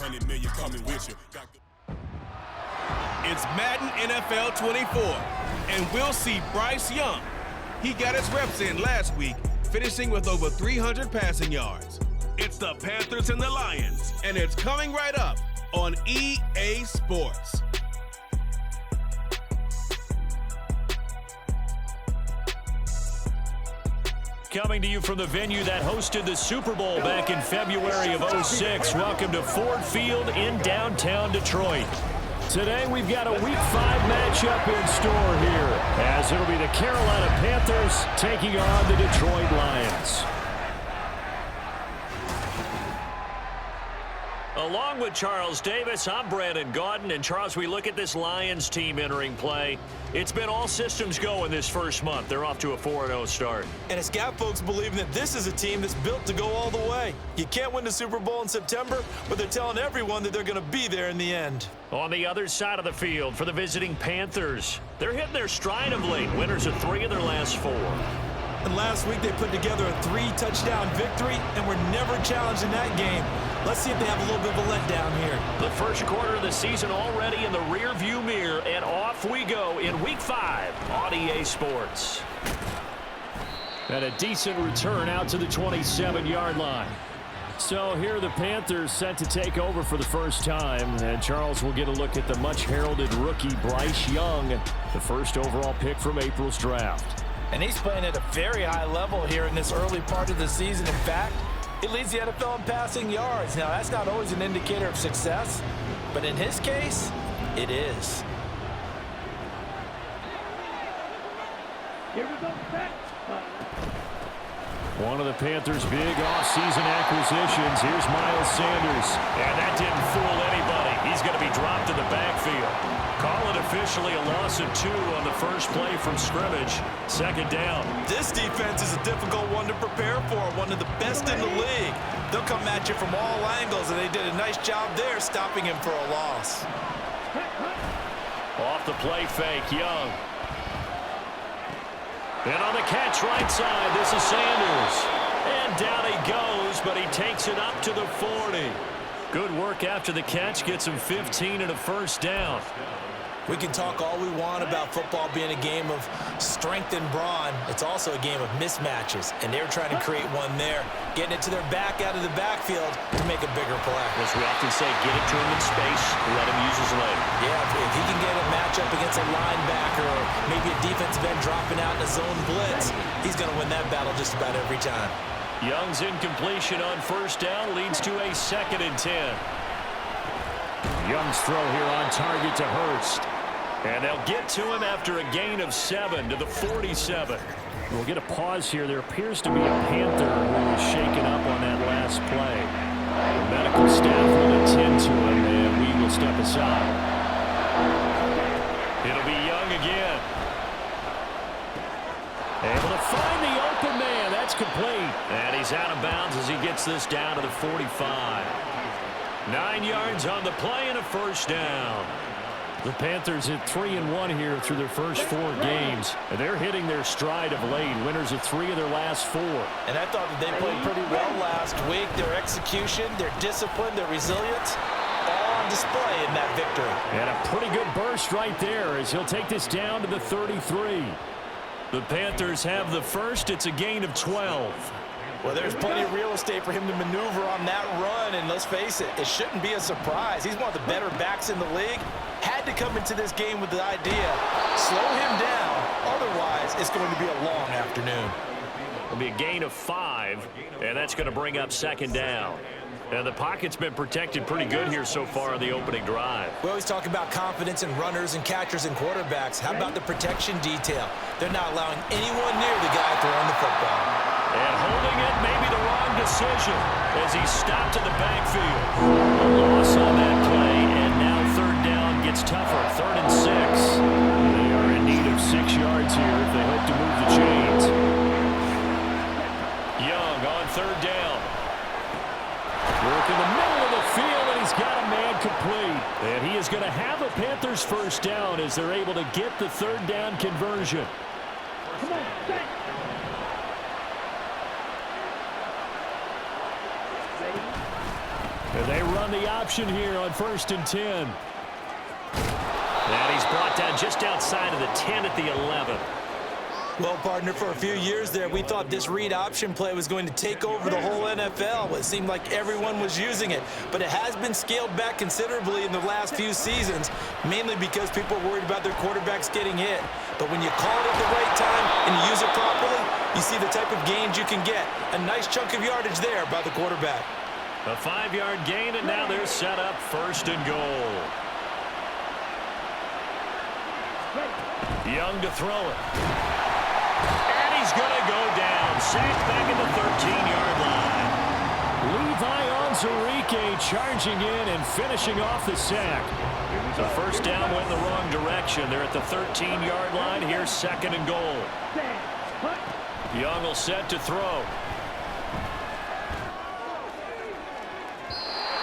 100 million coming with you. It's Madden NFL 24, and we'll see Bryce Young. He got his reps in last week, finishing with over 300 passing yards. It's the Panthers and the Lions, and it's coming right up on EA Sports. Coming to you from the venue that hosted the Super Bowl back in February of '06. Welcome to Ford Field in downtown Detroit. Today we've got a Week 5 matchup in store here, as it'll be the Carolina Panthers taking on the Detroit Lions. Along with Charles Davis, I'm Brandon Gaudin. And Charles, we look at this Lions team entering play. It's been all systems go in this first month. They're off to a 4-0 start. And it's got folks believing that this is a team that's built to go all the way. You can't win the Super Bowl in September, but they're telling everyone that they're going to be there in the end. On the other side of the field for the visiting Panthers, they're hitting their stride of late. Winners of 3 of their last 4. And last week they put together a 3-touchdown victory and were never challenged in that game. Let's see if they have a little bit of a letdown here. The first quarter of the season already in the rear-view mirror, and off we go in Week 5 on EA Sports. And a decent return out to the 27-yard line. So here are the Panthers set to take over for the first time. And Charles will get a look at the much-heralded rookie Bryce Young, the first overall pick from April's draft. And he's playing at a very high level here in this early part of the season. In fact, he leads the NFL in passing yards. Now, that's not always an indicator of success, but in his case, it is. Here we go, set. One of the Panthers' big offseason acquisitions. Here's Miles Sanders. And that didn't fool anybody. He's going to be dropped in the backfield. Call it officially a loss of 2 on the first play from scrimmage. Second down. This defense is a difficult one to prepare for, one of the best in the league. They'll come at you from all angles, and they did a nice job there stopping him for a loss. Off the play fake, Young. And on the catch right side, this is Sanders. And down he goes, but he takes it up to the 40. Good work after the catch, gets him 15 and a first down. We can talk all we want about football being a game of strength and brawn. It's also a game of mismatches, and they're trying to create one there, getting it to their back out of the backfield to make a bigger play. As we often say, get it to him in space, let him use his leg. Yeah, if he can get a matchup against a linebacker or maybe a defensive end dropping out in a zone blitz, he's going to win that battle just about every time. Young's incompletion on first down leads to a 2nd and 10. Young's throw here on target to Hurst. And they'll get to him after a gain of 7 to the 47. We'll get a pause here. There appears to be a Panther who was shaken up on that last play. The medical staff will attend to him, and we will step aside. It'll be Young again. Able to find the open man. That's complete. And he's out of bounds as he gets this down to the 45. 9 yards on the play and a first down. The Panthers hit 3-1 here through their first 4 games. And they're hitting their stride of late. Winners of 3 of their last 4. And I thought that they played pretty well last week. Their execution, their discipline, their resilience, all on display in that victory. And a pretty good burst right there as he'll take this down to the 33. The Panthers have the first. It's a gain of 12. Well, there's plenty of real estate for him to maneuver on that run, and let's face it, it shouldn't be a surprise. He's one of the better backs in the league. Had to come into this game with the idea, slow him down, otherwise it's going to be a long afternoon. It'll be a gain of 5, and that's going to bring up 2nd down. And the pocket's been protected pretty good here so far on the opening drive. We always talk about confidence in runners and catchers and quarterbacks. How about the protection detail? They're not allowing anyone near the guy throwing the football. And holding it may be the wrong decision as he stopped in the backfield. A loss on that play, and now 3rd down gets tougher. 3rd and 6. They are in need of 6 yards here if they hope to move the chains. Young on 3rd down. Work in the middle of the field, and he's got a man complete. And he is going to have a Panthers first down as they're able to get the 3rd down conversion. Come on, set. And they run the option here on 1st and 10. And he's brought down just outside of the 10 at the 11. Well, partner, for a few years there, we thought this read option play was going to take over the whole NFL. It seemed like everyone was using it, but it has been scaled back considerably in the last few seasons, mainly because people are worried about their quarterbacks getting hit. But when you call it at the right time and you use it properly, you see the type of gains you can get. A nice chunk of yardage there by the quarterback. A 5-yard gain, and now they're set up 1st and goal. Young to throw it. And he's going to go down. Sacked back at the 13-yard line. Levi Onwuzurike charging in and finishing off the sack. The 1st down went in the wrong direction. They're at the 13-yard line. Here's 2nd and goal. Young will set to throw.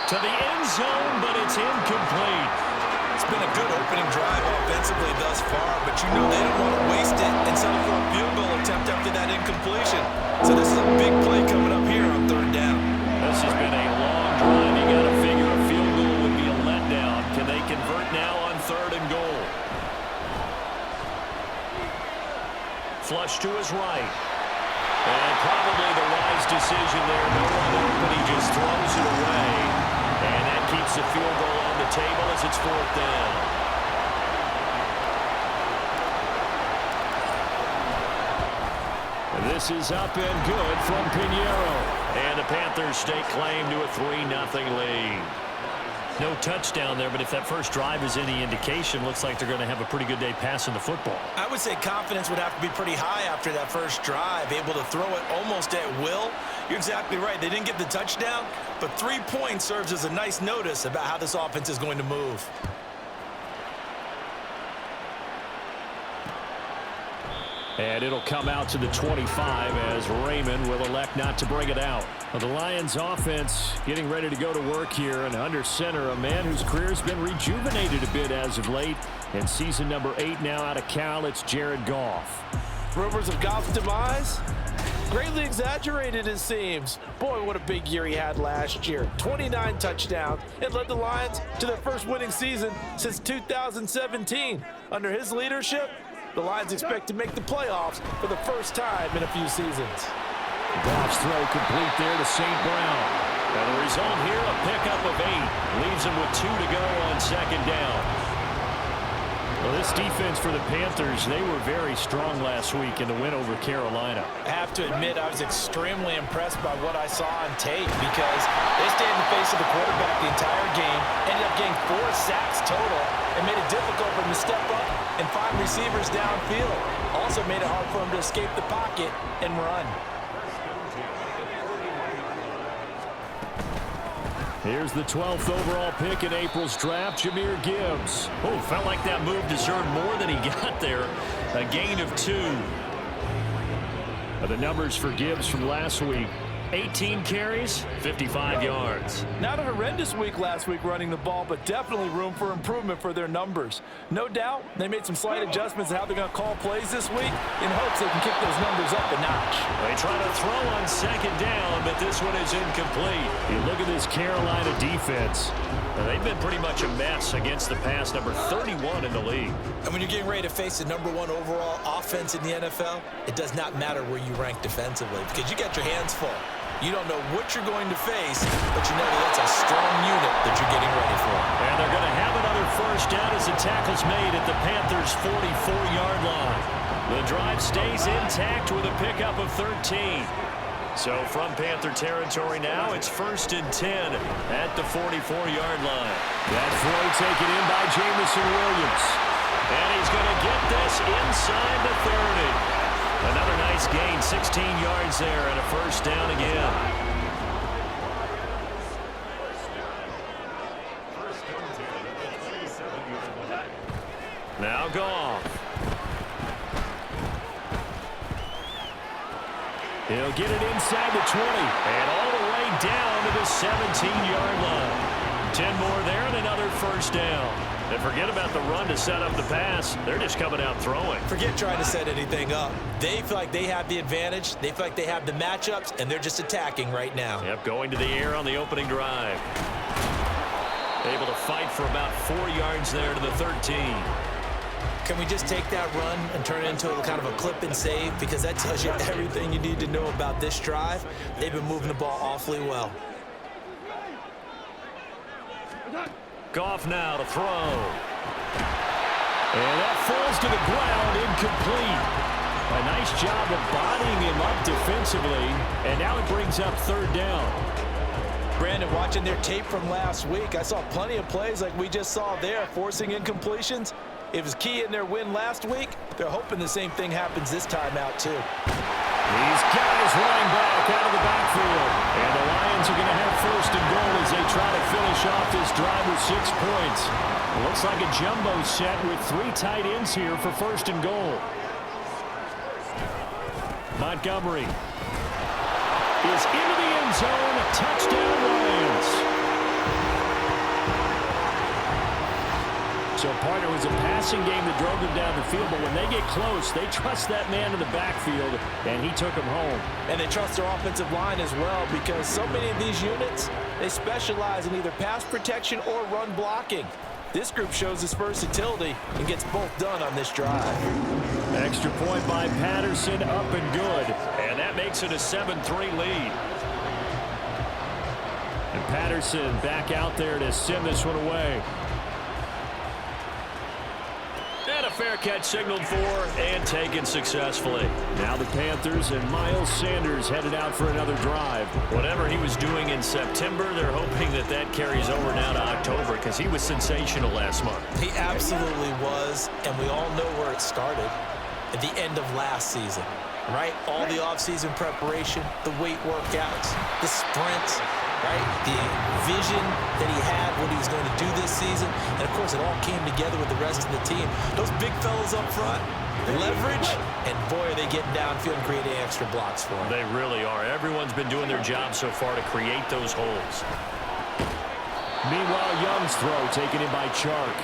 To the end zone, but it's incomplete. It's been a good opening drive offensively thus far, but you know they don't want to waste it and settle for a field goal attempt after that incompletion. So this is a big play coming up here on 3rd down. This has been a long drive. You got to figure a field goal would be a letdown. Can they convert now on 3rd and goal? Flush to his right. And probably the wise decision there. No one open, he just throws it away. And that keeps the field goal on the table as it's 4th down. And this is up and good from Pinheiro. And the Panthers stake claim to a 3-0 lead. No touchdown there, but if that first drive is any indication, looks like they're going to have a pretty good day passing the football. I would say confidence would have to be pretty high after that first drive, able to throw it almost at will. You're exactly right. They didn't get the touchdown, but 3 points serves as a nice notice about how this offense is going to move. And it'll come out to the 25 as Raymond will elect not to bring it out. Well, the Lions offense getting ready to go to work here, and under center, a man whose career has been rejuvenated a bit as of late. And season number 8 now out of Cal, it's Jared Goff. Rumors of Goff's demise? Greatly exaggerated, it seems. Boy, what a big year he had last year. 29 touchdowns and led the Lions to their first winning season since 2017. Under his leadership, the Lions expect to make the playoffs for the first time in a few seasons. Goff's throw complete there to St. Brown. And the result here, a pickup of 8. Leaves him with 2 to go on 2nd down. Well, this defense for the Panthers, they were very strong last week in the win over Carolina. I have to admit, I was extremely impressed by what I saw on tape because they stayed in the face of the quarterback the entire game, ended up getting 4 sacks total, and made it difficult for him to step up and find receivers downfield. Also made it hard for him to escape the pocket and run. Here's the 12th overall pick in April's draft, Jahmyr Gibbs. Oh, felt like that move deserved more than he got there. A gain of 2. The numbers for Gibbs from last week. 18 carries, 55 yards. Not a horrendous week last week running the ball, but definitely room for improvement for their numbers. No doubt they made some slight adjustments to how they're going to call plays this week in hopes they can kick those numbers up a notch. They try to throw on 2nd down, but this one is incomplete. You look at this Carolina defense. Now, they've been pretty much a mess against the pass, number 31 in the league. And when you're getting ready to face the number 1 overall offense in the NFL, it does not matter where you rank defensively because you got your hands full. You don't know what you're going to face, but you know that that's a strong unit that you're getting ready for. And they're going to have another 1st down as the tackle's made at the Panthers' 44-yard line. The drive stays intact with a pickup of 13. So from Panther territory now, it's 1st and 10 at the 44-yard line. That throw taken in by Jamison Williams. And he's going to get this inside the 30. Another nice gain, 16 yards there, and a 1st down again. Now Goff. He'll get it inside the 20, and all the way down to the 17-yard line. 10 more there, and another 1st down. And forget about the run to set up the pass. They're just coming out throwing. Forget trying to set anything up. They feel like they have the advantage. They feel like they have the matchups, and they're just attacking right now. Yep, going to the air on the opening drive. Able to fight for about 4 yards there to the 13. Can we just take that run and turn it into a kind of a clip and save? Because that tells you everything you need to know about this drive. They've been moving the ball awfully well. Goff now to throw. And that falls to the ground, incomplete. A nice job of bodying him up defensively, and now it brings up 3rd down. Brandon, watching their tape from last week, I saw plenty of plays like we just saw there, forcing incompletions. It was key in their win last week. They're hoping the same thing happens this time out, too. These guys running back out of the backfield. And the Lions are going to have 1st and goal as they try to finish off this drive with 6 points. It looks like a jumbo set with 3 tight ends here for 1st and goal. Montgomery is into the end zone. Touchdown, Lions. So, partner, it was a passing game that drove them down the field, but when they get close, they trust that man in the backfield, and he took them home. And they trust their offensive line as well, because so many of these units, they specialize in either pass protection or run blocking. This group shows its versatility and gets both done on this drive. Extra point by Patterson, up and good. And that makes it a 7-3 lead. And Patterson back out there to send this one away. And a fair catch signaled for and taken successfully. Now the Panthers and Miles Sanders headed out for another drive. Whatever he was doing in September, they're hoping that that carries over now to October, because he was sensational last month. He absolutely was, and we all know where it started at the end of last season, right? All the offseason preparation, the weight workouts, the sprints, right? The vision that he had, what he was going to do this season. And, of course, it all came together with the rest of the team. Those big fellas up front, leverage, and, boy, are they getting downfield and creating extra blocks for him. They really are. Everyone's been doing their job so far to create those holes. Meanwhile, Young's throw taken in by Chark.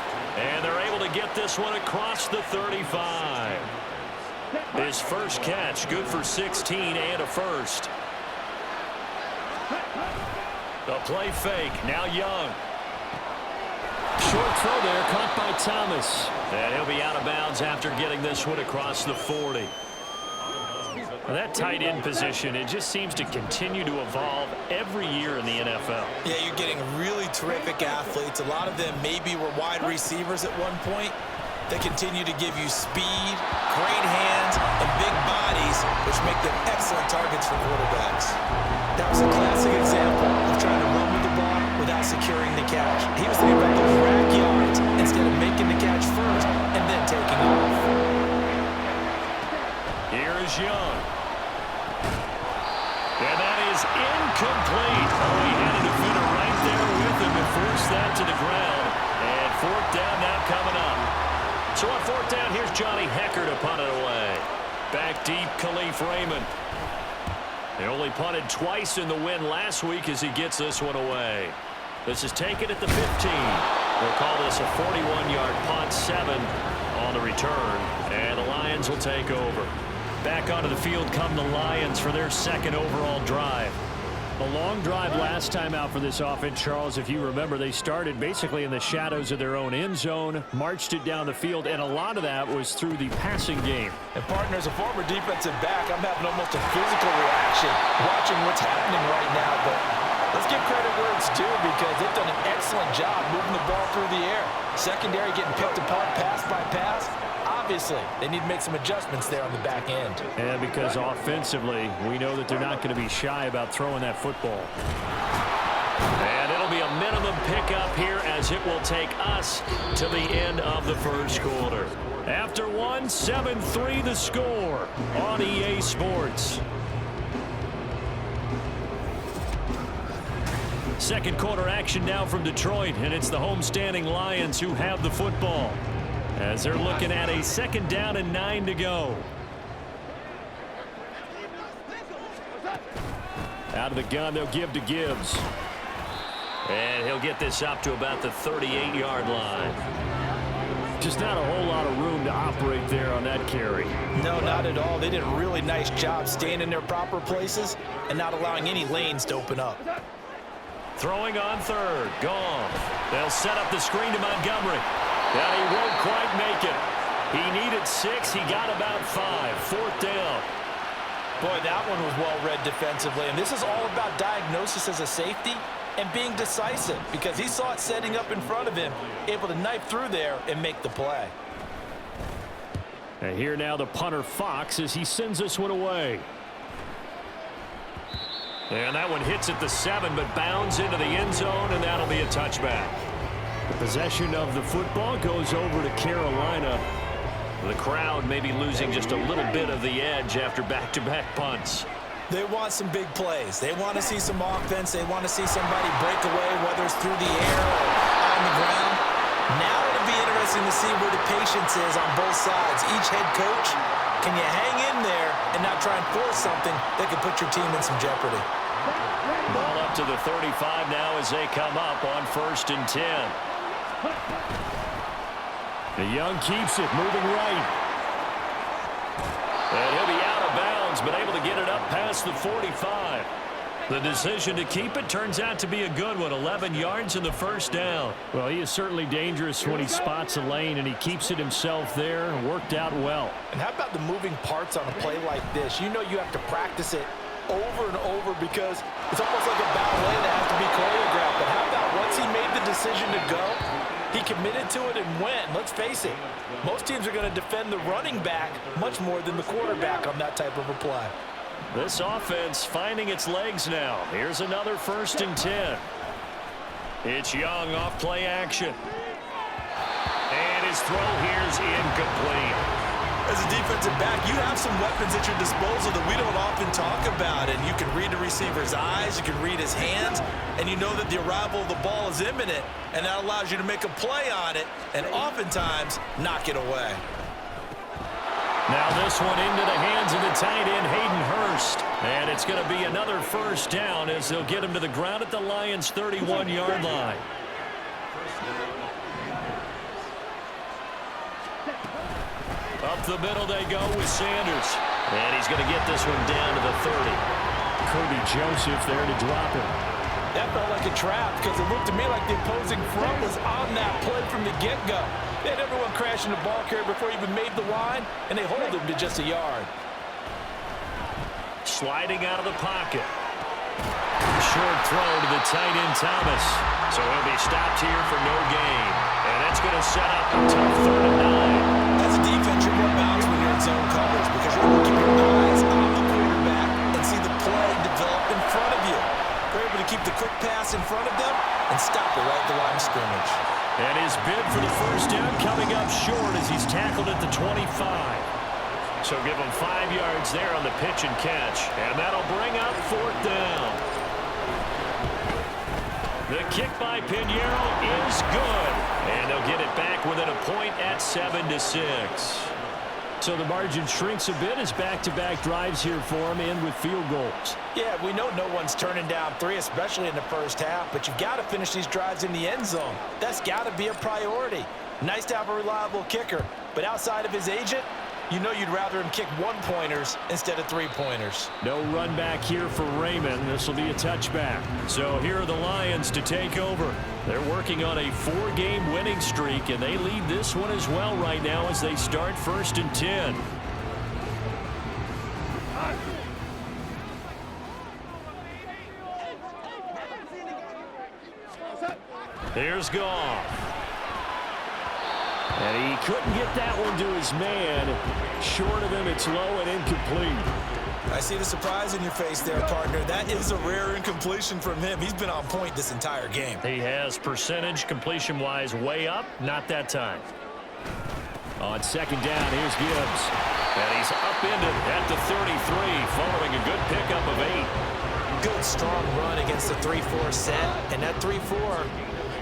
And they're able to get this one across the 35. His first catch, good for 16 and a 1st. The play fake, now Young. Short throw there, caught by Thomas. And he'll be out of bounds after getting this one across the 40. Well, that tight end position, it just seems to continue to evolve every year in the NFL. Yeah, you're getting really terrific athletes. A lot of them maybe were wide receivers at one point. They continue to give you speed, great hands, and big bodies, which make them excellent targets for quarterbacks. That was a classic example of trying to run with the ball without securing the catch. He was thinking about those rack yards instead of making the catch first and then taking off. Here is Young. And that is incomplete. Oh, he had a defender right there with him to force that to the ground. And 4th down now coming up. So on 4th down, here's Johnny Hecker to punt it away. Back deep, Khalif Raymond. They only punted twice in the win last week as he gets this one away. This is taken at the 15. We'll call this a 41-yard punt, 7 on the return. And the Lions will take over. Back onto the field come the Lions for their 2nd overall drive. A long drive last time out for this offense, Charles. If you remember, they started basically in the shadows of their own end zone, marched it down the field, and a lot of that was through the passing game. And, partner, as a former defensive back, I'm having almost a physical reaction watching what's happening right now. But let's give credit where it's due, because they've done an excellent job moving the ball through the air. Secondary getting picked apart pass by pass. Obviously, they need to make some adjustments there on the back end. And because offensively, we know that they're not going to be shy about throwing that football. And it'll be a minimum pickup here as it will take us to the end of the 1st quarter. After 1, 7-3 the score on EA Sports. 2nd quarter action now from Detroit, and it's the homestanding Lions who have the football, as they're looking at a 2nd down and 9 to go. Out of the gun, they'll give to Gibbs. And he'll get this up to about the 38-yard line. Just not a whole lot of room to operate there on that carry. No, not at all. They did a really nice job staying in their proper places and not allowing any lanes to open up. Throwing on third. Gone. They'll set up the screen to Montgomery. And he won't quite make it. He needed 6. He got about 5. 4th down. Boy, that one was well read defensively. And this is all about diagnosis as a safety and being decisive, because he saw it setting up in front of him, able to knife through there and make the play. And here now the punter Fox as he sends this one away. And that one hits at the 7, but bounds into the end zone, and that'll be a touchback. The possession of the football goes over to Carolina. The crowd may be losing just a little bit of the edge after back-to-back punts. They want some big plays. They want to see some offense. They want to see somebody break away, whether it's through the air or on the ground. Now it'll be interesting to see where the patience is on both sides. Each head coach, can you hang in there and not try and force something that could put your team in some jeopardy? Ball up to the 35 now as they come up on 1st and 10. The Young keeps it, moving right. And he'll be out of bounds, but able to get it up past the 45. The decision to keep it turns out to be a good one. 11 yards in the 1st down. Well, he is certainly dangerous when he spots a lane, and he keeps it himself there. Worked out well. And how about the moving parts on a play like this? You know you have to practice it over and over because it's almost like a ballet that has to be choreographed. But how about once he made the decision to go, he committed to it and went. Let's face it, most teams are going to defend the running back much more than the quarterback on that type of a play. This offense finding its legs now. Here's another 1st and 10. It's Young off play action. And his throw here's incomplete. As a defensive back, you have some weapons at your disposal that we don't often talk about. And you can read the receiver's eyes, you can read his hands, and you know that the arrival of the ball is imminent, and that allows you to make a play on it and oftentimes knock it away. Now this one into the hands of the tight end, Hayden Hurst. And it's going to be another 1st down as they'll get him to the ground at the Lions' 31-yard line. Up the middle they go with Sanders. And he's going to get this one down to the 30. Kirby Joseph there to drop him. That felt like a trap because it looked to me like the opposing front was on that play from the get-go. They had everyone crashing the ball carrier before he even made the line, and they hold him to just a yard. Sliding out of the pocket. Short throw to the tight end Thomas. So he'll be stopped here for no gain. And that's going to set up a tough 3rd and 9. As a defense, you're more balanced when you're in zone coverage because you're able to keep your eyes on the quarterback and see the play develop in front of you. They're able to keep the quick pass in front of them and stop it right at the line of scrimmage. And his bid for the 1st down coming up short as he's tackled at the 25. So give him 5 yards there on the pitch and catch. And that'll bring up 4th down. The kick by Pinheiro is good. And they'll get it back within a point at 7-6. So the margin shrinks a bit as back-to-back drives here for him, and with field goals. Yeah, we know no one's turning down 3, especially in the 1st half, but you've got to finish these drives in the end zone. That's got to be a priority. Nice to have a reliable kicker, but outside of his agent, you know you'd rather him kick 1-pointers instead of 3-pointers. No run back here for Raymond. This will be a touchback. So here are the Lions to take over. They're working on a 4-game winning streak, and they lead this one as well right now as they start 1st and 10. Here's Goff. And he couldn't get that one to his man. Short of him, it's low and incomplete. I see the surprise in your face there, partner. That is a rare incompletion from him. He's been on point this entire game. He has percentage completion-wise way up. Not that time. On 2nd down, here's Gibbs. And he's upended at the 33 following a good pickup of 8. Good, strong run against the 3-4 set. And that 3-4,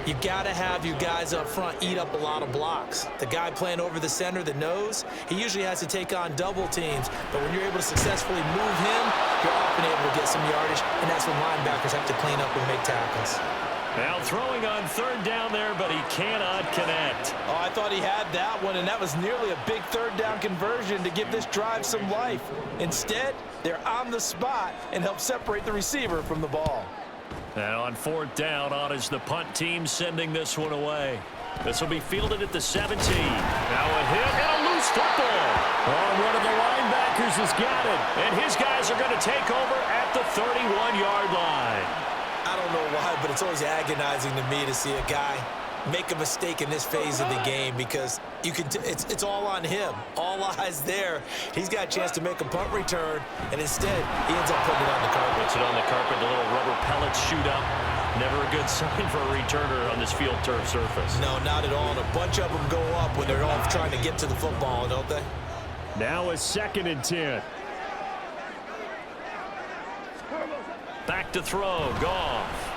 you've got to have you guys up front eat up a lot of blocks. The guy playing over the center, the nose, he usually has to take on double teams. But when you're able to successfully move him, you're often able to get some yardage, and that's when linebackers have to clean up and make tackles. Now throwing on 3rd down there, but he cannot connect. Oh, I thought he had that one, and that was nearly a big 3rd down conversion to give this drive some life. Instead, they're on the spot and help separate the receiver from the ball. And on 4th down, on is the punt team sending this one away. This will be fielded at the 17. Now a hit and a loose football. Oh, one of the linebackers has got it. And his guys are going to take over at the 31-yard line. I don't know why, but it's always agonizing to me to see a guy make a mistake in this phase of the game because you can it's all on him. All eyes there. He's got a chance to make a punt return, and instead he ends up putting it on the carpet. Puts it on the carpet, the little rubber pellets shoot up. Never a good sign for a returner on this field turf surface. No, not at all. And a bunch of them go up when they're all trying to get to the football, don't they? Now a 2nd and 10. Back to throw, Goff.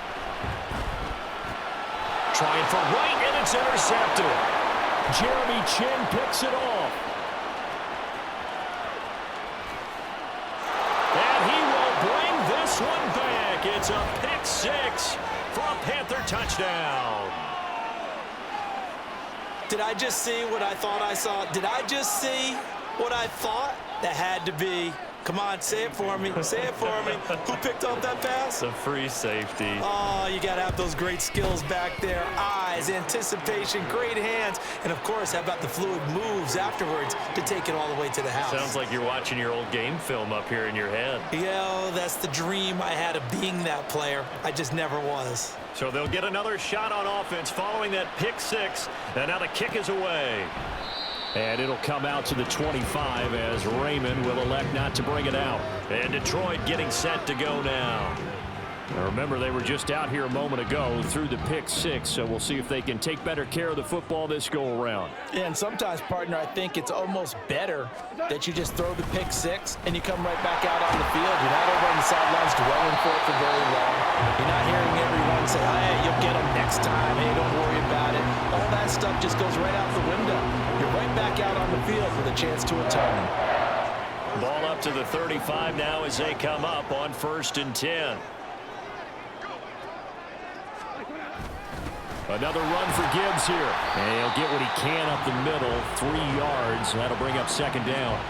Trying for right, and it's intercepted. Jeremy Chin picks it off. And he will bring this one back. It's a pick 6 for a Panther touchdown. Did I just see what I thought I saw? Did I just see what I thought? That had to be. Come on, say it for me. Say it for me. Who picked up that pass? The free safety. Oh, you got to have those great skills back there. Eyes, anticipation, great hands. And, of course, how about the fluid moves afterwards to take it all the way to the house? Sounds like you're watching your old game film up here in your head. Yeah, that's the dream I had of being that player. I just never was. So they'll get another shot on offense following that pick 6. And now the kick is away. And it'll come out to the 25 as Raymond will elect not to bring it out. And Detroit getting set to go now. Now remember, they were just out here a moment ago through the pick 6, so we'll see if they can take better care of the football this go-around. Yeah, and sometimes, partner, I think it's almost better that you just throw the pick 6 and you come right back out on the field. You're not over on the sidelines dwelling for it for very long. You're not hearing everyone say, hey, you'll get them next time. Hey, don't worry about it. All that stuff just goes right out the window. You're right back out on the field with a chance to atone. Ball up to the 35 now as they come up on 1st and 10. Another run for Gibbs here. And he'll get what he can up the middle, 3 yards. That'll bring up 2nd down.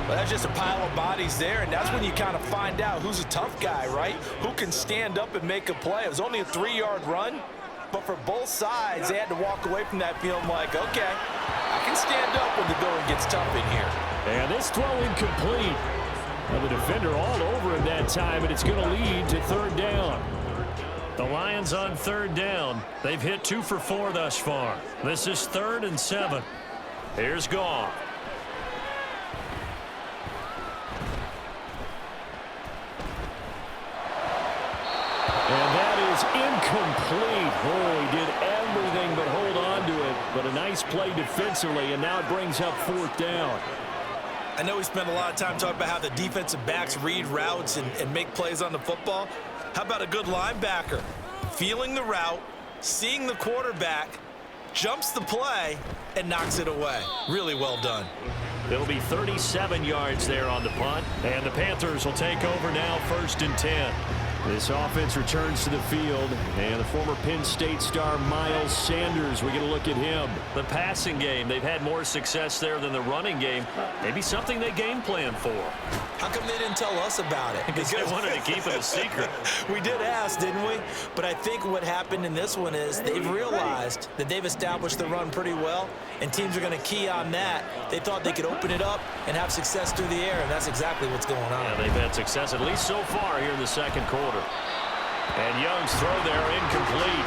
Well, that's just a pile of bodies there, and that's when you kind of find out who's a tough guy, right? Who can stand up and make a play. It was only a 3-yard run, but for both sides, they had to walk away from that feeling like, okay, I can stand up when the going gets tough in here. And this throw incomplete. Well, the defender all over him that time, and it's going to lead to 3rd down. The Lions on 3rd down. They've hit 2 for 4 thus far. This is 3rd and 7. Here's Goff. And that is incomplete. Oh, he did everything but hold on to it. But a nice play defensively, and now it brings up 4th down. I know we spent a lot of time talking about how the defensive backs read routes and make plays on the football. How about a good linebacker? Feeling the route, seeing the quarterback, jumps the play, and knocks it away. Really well done. It'll be 37 yards there on the punt, and the Panthers will take over now 1st and 10. This offense returns to the field, and the former Penn State star Miles Sanders, we get a look at him. The passing game, they've had more success there than the running game. Maybe something they game plan for. How come they didn't tell us about it? Because they wanted to keep it a secret. We did ask, didn't we? But I think what happened in this one is they've realized that they've established the run pretty well, and teams are going to key on that. They thought they could open it up and have success through the air, and that's exactly what's going on. Yeah, they've had success at least so far here in the 2nd quarter. And Young's throw there incomplete.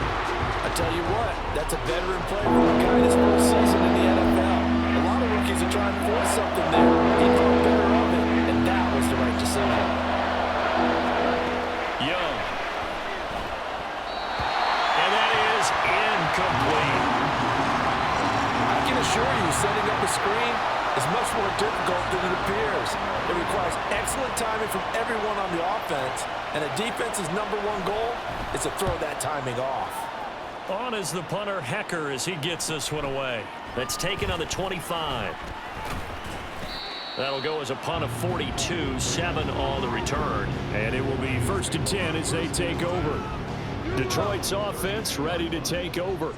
I tell you what, that's a veteran play for a guy this first season in the NFL. A lot of rookies are trying to force something there. He thought better of it, and that was the right decision. Young. And that is incomplete. I can assure you, setting up a screen is much more difficult than it appears. It requires excellent timing from everyone on the offense, and a defense's #1 goal is to throw that timing off. On is the punter, Hecker, as he gets this one away. That's taken on the 25. That'll go as a punt of 42, 7 on the return. And it will be 1st and 10 as they take over. Detroit's offense ready to take over.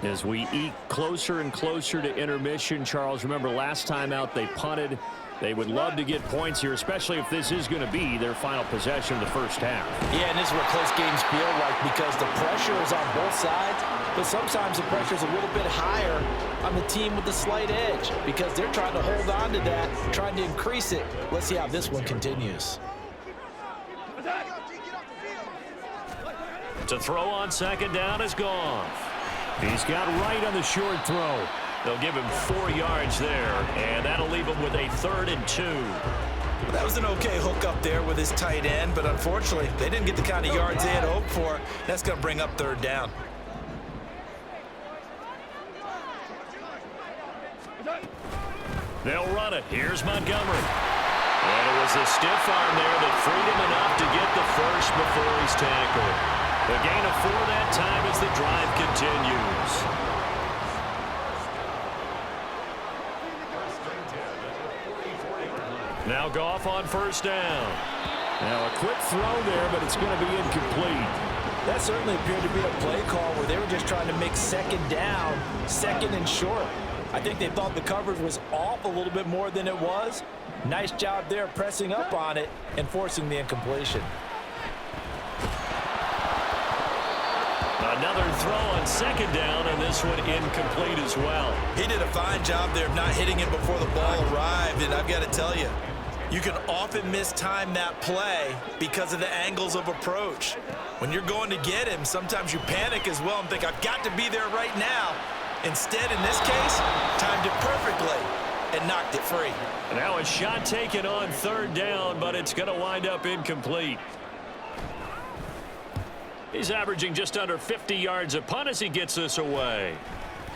As we eke closer and closer to intermission, Charles, remember last time out they punted They would love to get points here, especially if this is going to be their final possession of the first half. Yeah, and this is what close games feel like because the pressure is on both sides, but sometimes the pressure is a little bit higher on the team with the slight edge because they're trying to hold on to that, trying to increase it. Let's see how this one continues. To throw on second down is gone. He's got right on the short throw. They'll give him 4 yards there, and that'll leave him with a 3rd and 2. That was an okay hook up there with his tight end, but unfortunately, they didn't get the kind of yards they had hoped for. That's going to bring up 3rd down. They'll run it. Here's Montgomery. And it was a stiff arm there that freed him enough to get the first before he's tackled. The gain of 4 that time as the drive continues. Now Goff on first down. Now a quick throw there, but it's going to be incomplete. That certainly appeared to be a play call where they were just trying to make second down, second and short. I think they thought the coverage was off a little bit more than it was. Nice job there pressing up on it and forcing the incompletion. Another throw on second down, and this one incomplete as well. He did a fine job there of not hitting it before the ball arrived, and I've got to tell you, you can often mistime that play because of the angles of approach. When you're going to get him, sometimes you panic as well and think, I've got to be there right now. Instead, in this case, timed it perfectly and knocked it free. Now a shot taken on 3rd down, but it's going to wind up incomplete. He's averaging just under 50 yards a punt as he gets this away.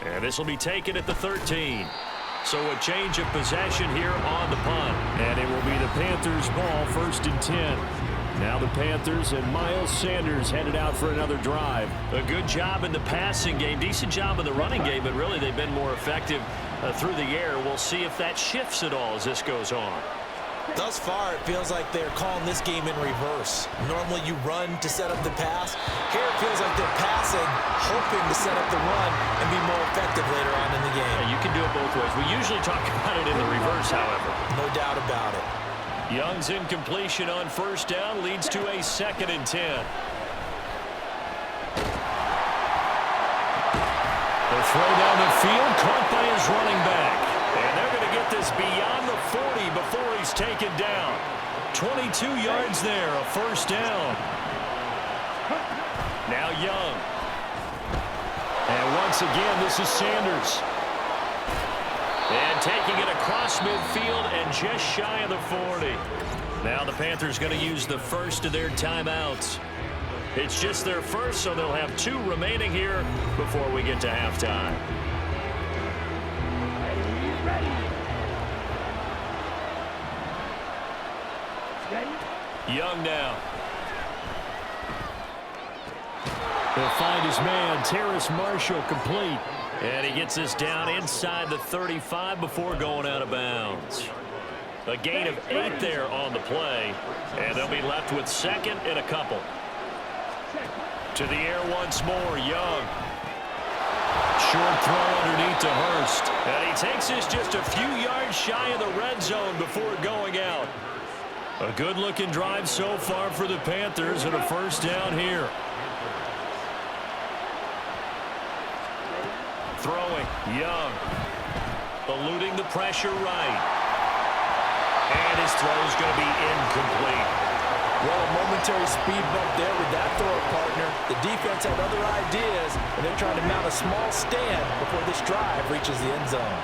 And this will be taken at the 13. So a change of possession here on the punt. And it will be the Panthers' ball, 1st and 10. Now the Panthers and Miles Sanders headed out for another drive. A good job in the passing game, decent job in the running game, but really they've been more effective through the air. We'll see if that shifts at all as this goes on. Thus far, it feels like they're calling this game in reverse. Normally you run to set up the pass. Here it feels like they're passing, hoping to set up the run and be more effective later on in the game. Yeah, you can do it both ways. We usually talk about it in the reverse, however. No doubt about it. Young's incompletion on first down leads to a 2nd and 10. The throw down the field, caught by his running back. And they're going to get this beyond the 40 before he's taken down. 22 yards there, a 1st down. Now Young. And once again, this is Sanders. And taking it across midfield and just shy of the 40. Now the Panthers going to use the first of their timeouts. It's just their first, so they'll have 2 remaining here before we get to halftime. Young now. He'll find his man, Terrace Marshall, complete. And he gets this down inside the 35 before going out of bounds. A gain of 8 there on the play. And they'll be left with 2nd and a couple. To the air once more, Young. Short throw underneath to Hurst. And he takes this just a few yards shy of the red zone before going out. A good-looking drive so far for the Panthers and a 1st down here. Throwing, Young. Eluding the pressure right. And his throw is going to be incomplete. Well, a momentary speed bump there with that throw, partner. The defense had other ideas, and they're trying to mount a small stand before this drive reaches the end zone.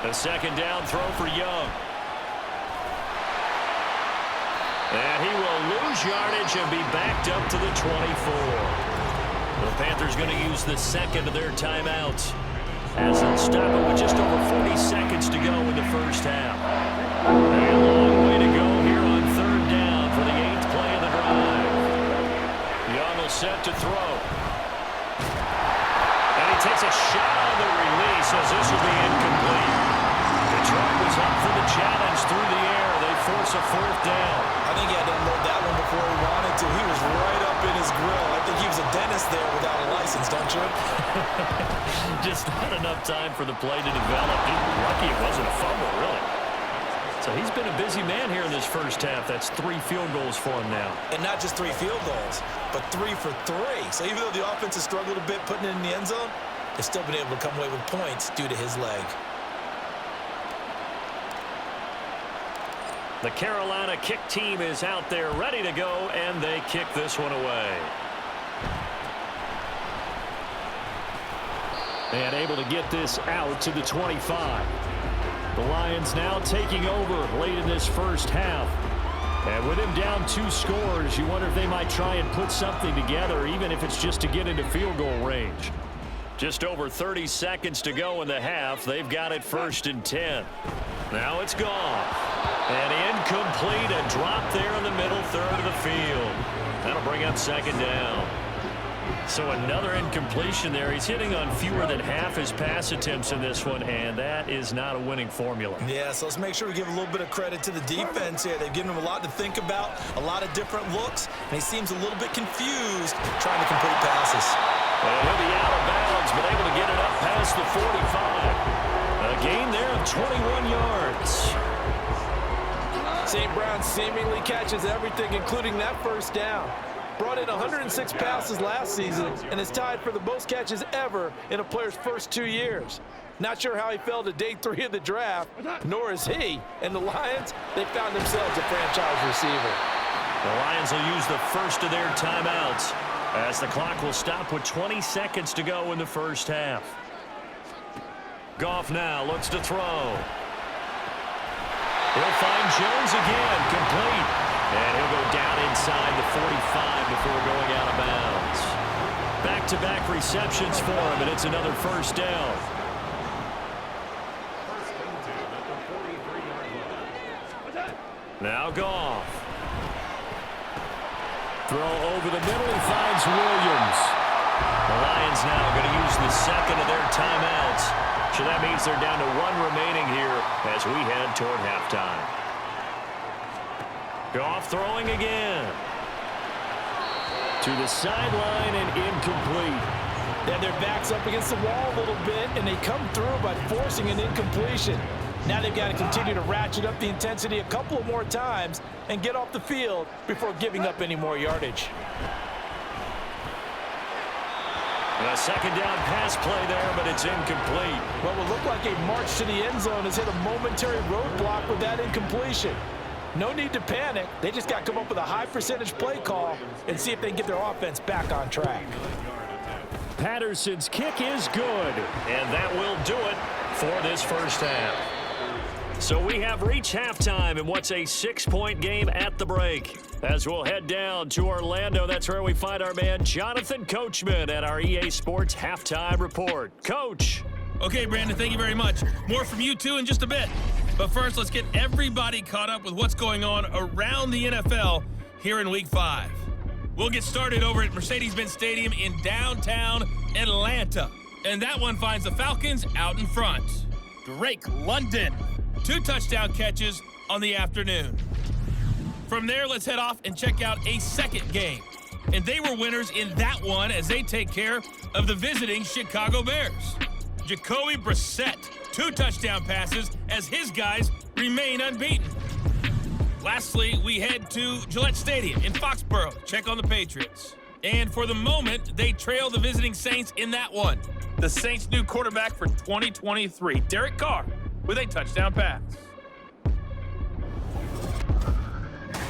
A 2nd down throw for Young. And he will lose yardage and be backed up to the 24. The Panthers going to use the 2nd of their timeouts as they'll stop it with just over 40 seconds to go in the first half. A long way to go here on 3rd down for the 8th play of the drive. Young will set to throw. And he takes a shot on the release as this will be incomplete. Detroit was up for the challenge through the air. They force a 4th down. I think he had to unload that one before he wanted to. He was right up in his grill. I think he was a dentist there without a license, don't you? Just not enough time for the play to develop. Lucky it wasn't a fumble, really. So he's been a busy man here in this first half. That's 3 field goals for him now. And not just 3 field goals, but 3 for 3. So even though the offense has struggled a bit putting it in the end zone, they've still been able to come away with points due to his leg. The Carolina kick team is out there ready to go, and they kick this one away. And able to get this out to the 25. The Lions now taking over late in this first half. And with him down 2 scores, you wonder if they might try and put something together, even if it's just to get into field goal range. Just over 30 seconds to go in the half. They've got it 1st and 10. Now it's gone. And incomplete, a drop there in the middle third of the field. That'll bring up 2nd down. So another incompletion there. He's hitting on fewer than half his pass attempts in this one, and that is not a winning formula. Yeah, so let's make sure we give a little bit of credit to the defense here. They've given him a lot to think about, a lot of different looks, and he seems a little bit confused trying to complete passes. And he'll be out of bounds, but able to get it up past the 45. A gain there of 21 yards. St. Brown seemingly catches everything, including that first down. Brought in 106 passes last season and is tied for the most catches ever in a player's first 2 years. Not sure how he fell to day 3 of the draft, nor is he. And the Lions, they found themselves a franchise receiver. The Lions will use the first of their timeouts as the clock will stop with 20 seconds to go in the first half. Goff now looks to throw. He'll find Jones again, complete. And he'll go down inside the 45 before going out of bounds. Back-to-back receptions for him, and it's another first down. Now Goff. Throw over the middle, he finds Williams. The Lions now going to use the second of their timeouts. So that means they're down to 1 remaining here as we head toward halftime. Goff throwing again. To the sideline and incomplete. Then their back's up against the wall a little bit, and they come through by forcing an incompletion. Now they've got to continue to ratchet up the intensity a couple of more times and get off the field before giving up any more yardage. A 2nd down pass play there, but it's incomplete. What will look like a march to the end zone has hit a momentary roadblock with that incompletion. No need to panic. They just got to come up with a high percentage play call and see if they can get their offense back on track. Patterson's kick is good, and that will do it for this first half. So we have reached halftime in what's a 6-point game at the break. As we'll head down to Orlando, that's where we find our man Jonathan Coachman at our EA Sports Halftime Report. Coach. Okay, Brandon, thank you very much. More from you two in just a bit. But first, let's get everybody caught up with what's going on around the NFL here in Week 5. We'll get started over at Mercedes-Benz Stadium in downtown Atlanta. And that one finds the Falcons out in front. Drake London, 2 touchdown catches on the afternoon. From there, let's head off and check out a second game. And they were winners in that one as they take care of the visiting Chicago Bears. Jacoby Brissett, 2 touchdown passes as his guys remain unbeaten. Lastly, we head to Gillette Stadium in Foxborough. Check on the Patriots. And for the moment, they trail the visiting Saints in that one. The Saints' new quarterback for 2023, Derek Carr, with a touchdown pass.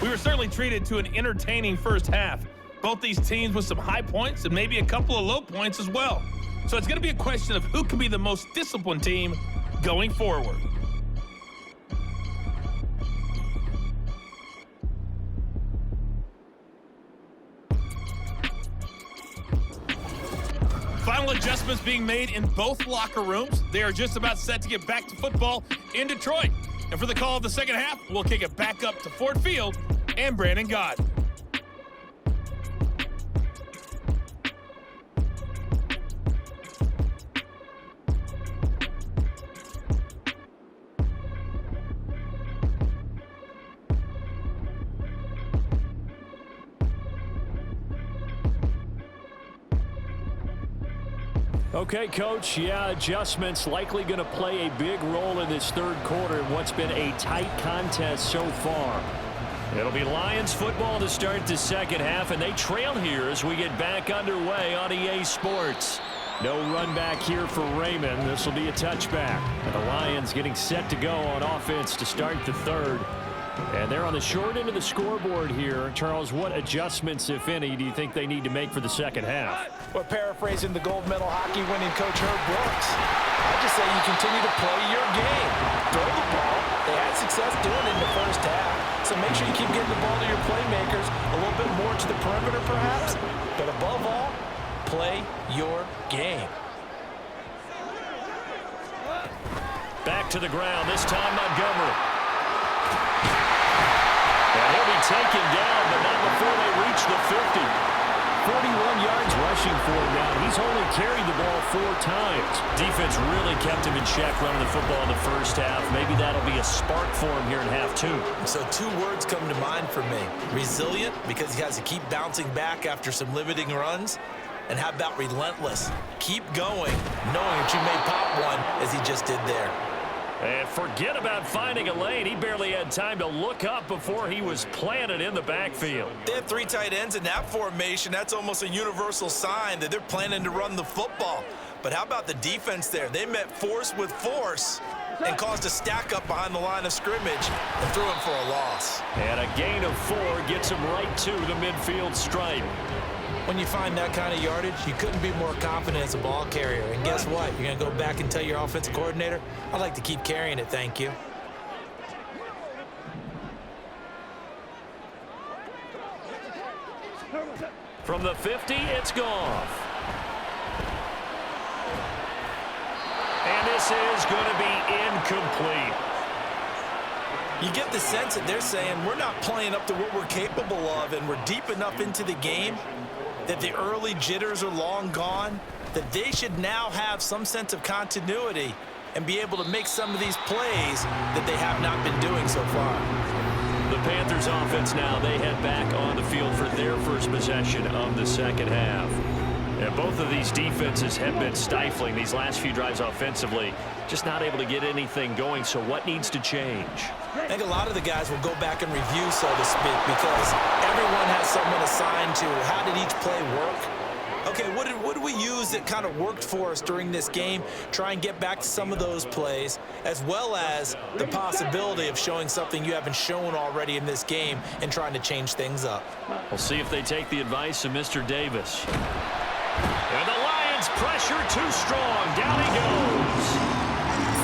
We were certainly treated to an entertaining first half. Both these teams with some high points and maybe a couple of low points as well. So it's going to be a question of who can be the most disciplined team going forward. Final adjustments being made in both locker rooms. They are just about set to get back to football in Detroit. And for the call of the second half, we'll kick it back up to Ford Field and Brandon Gott. Okay, Coach, yeah, adjustments likely going to play a big role in this third quarter in what's been a tight contest so far. It'll be Lions football to start the second half, and they trail here as we get back underway on EA Sports. No run back here for Raymond. This will be a touchback. And the Lions getting set to go on offense to start the third. And they're on the short end of the scoreboard here. Charles, what adjustments, if any, do you think they need to make for the second half? Well, paraphrasing the gold medal hockey winning coach Herb Brooks, I just say you continue to play your game. Throw the ball. They had success doing it in the first half. So make sure you keep getting the ball to your playmakers, a little bit more to the perimeter perhaps. But above all, play your game. Back to the ground, this time Montgomery. And he'll be taken down, but not before they reach the 50. 41 yards rushing for him now. He's only carried the ball 4 times. Defense really kept him in check running the football in the first half. Maybe that'll be a spark for him here in half 2. So 2 words come to mind for me. Resilient, because he has to keep bouncing back after some limiting runs. And how about relentless? Keep going, knowing that you may pop one as he just did there. And forget about finding a lane. He barely had time to look up before he was planted in the backfield. They have 3 tight ends in that formation. That's almost a universal sign that they're planning to run the football. But how about the defense there? They met force with force and caused a stack up behind the line of scrimmage and threw him for a loss. And a gain of 4 gets him right to the midfield stripe. When you find that kind of yardage, you couldn't be more confident as a ball carrier. And guess what? You're going to go back and tell your offensive coordinator, I'd like to keep carrying it, thank you. From the 50, it's Goff. And this is going to be incomplete. You get the sense that they're saying we're not playing up to what we're capable of, and we're deep enough into the game that the early jitters are long gone, that they should now have some sense of continuity and be able to make some of these plays that they have not been doing so far. The Panthers offense now, they head back on the field for their first possession of the second half. And both of these defenses have been stifling these last few drives offensively, just not able to get anything going. So what needs to change? I think a lot of the guys will go back and review, so to speak, because everyone has someone assigned to how did each play work. Okay, what did we use that kind of worked for us during this game? Try and get back to some of those plays, as well as the possibility of showing something you haven't shown already in this game and trying to change things up. We'll see if they take the advice of Mr. Davis. And the Lions pressure too strong. Down he goes.